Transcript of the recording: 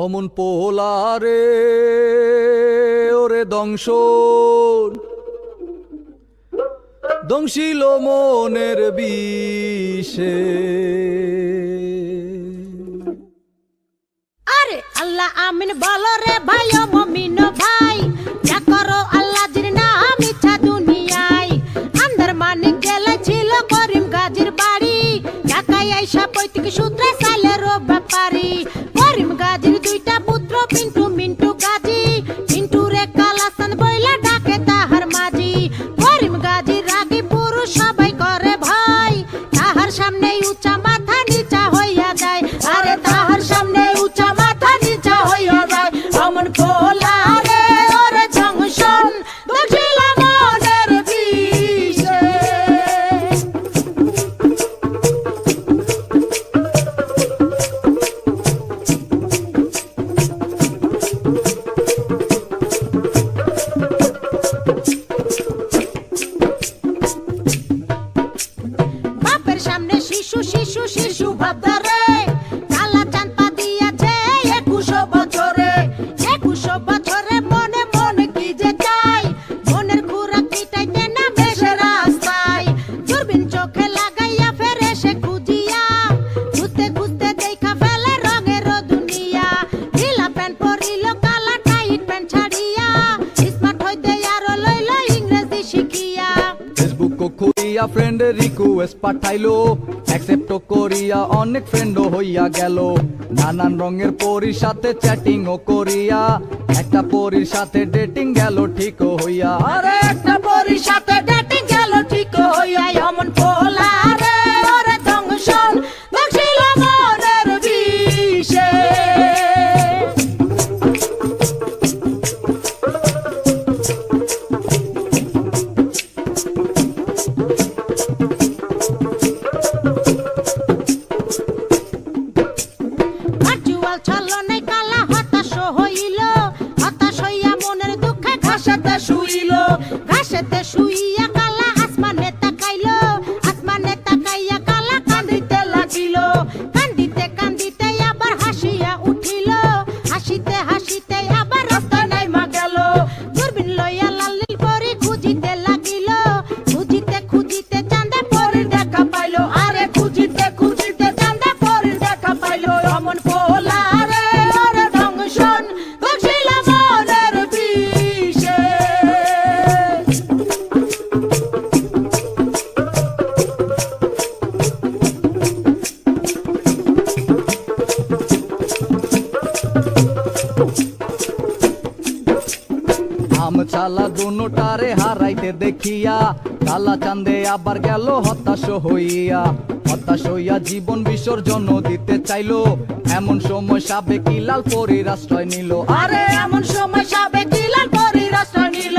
অমন পোলারে ওরে দংশন দংশিল মনের বিষে। আরে আল্লাহ আমিন বলো রে ভাই ও মমিন ভাই, যা করো আল্লাহ জির নাম ইচ্ছা দুনিয়ায়। আন্দার মানিক জেলা ছিল করিম গাজীর বাড়ি, ঢাকায় আইসা পৈতৃক সূত্রে সাইলের ব্যাপারী। করিম গাজীর দুইটা পুত্র পিন্টু মিন্টু গাজী, মিন্টু রে কালাসান বইলা ডাকে তাহার মাঝি। করিম গাজীর রাগী পুরুষ সবাই করে ভয়, তাহার সামনে উঁচা মাথা নিচা হইয়া যায়। আরে তাহার সামনে উঁচা মাথা নিচা হইয়া যায়। অমন পোলারে ওরে জংশন দখিল মনের বিষে। বাপের সামনে শিশু শিশু শিশু ভাবদারে, কালা চাঁদ পা দিয়াছে 21 বছরে। 21 বছরে মনে মনে কি যে চাই, মনের খুরাক মিটাইতে না বেশে রাস্তায়। দূরবীন চোখে লাগাইয়া ফেরে সে খুঁজিয়া, খুঁজতে খুঁজতে দেখা ফেলে রঙের দুনিয়া। ঢিলা প্যান্ট পরিল কালা টাইট প্যান্ট ছাড়িয়া, স্মার্ট হইতে আরো লইল ইংরেজি শিখিয়া। ফেসবুক খুলিয়া ফ্রেন্ডের রিকোয়েস্ট পাঠাইলো, অ্যাকসেপ্ট করিয়া অনেক ফ্রেন্ডও হইয়া গেল। নানান রঙের পরীর সাথে চ্যাটিং ও করিয়া, একটা পরীর সাথে ডেটিং গেল ঠিক হইয়া। আরে একটা পরীর সাথে ডেটিং গেল ঠিক হইয়া। অমন পোলারে ওরে দংশন দখিল মনের বিষে। ভার্চুয়াল ছলনায় কালা হতাশ হইল, হতাশ হইয়া মনের দুঃখে ঘাসেতে শুইল। ঘাসেতে শুইয়া কালা আসমানে তাকাইল, আসমানে তাকাইয়া কালা কান্দিতে লাগিল। কান্দিতে কান্দিতে আবার হাসিয়া উঠিল, হাসিতে হাসিতে আবার রাস্তা নাইমা গেল। দূরবীন লইয়া লালিল পরি খুঁজিতে লাগিল, খুঁজিতে খুঁজিতে চাঁদে পরির দেখা পাইল। আরে খুঁজিতে খুঁজিতে চাঁদে পরির দেখা পাইল। অমন পোলারে ওরে দংশন দখিল মনের বিষে। আম চালা দুটারে হারাইতে দেখিয়া, কালা চাঁদে আবার গেল হতাশ হইয়া। হতাশ হইয়া জীবন বিসর্জন দিতে চাইলো, এমন সময় সাবেকি লাল পরীর আশ্রয় নিল। আরে এমন সময় সাবেকি লাল পরীর আশ্রয় নিল।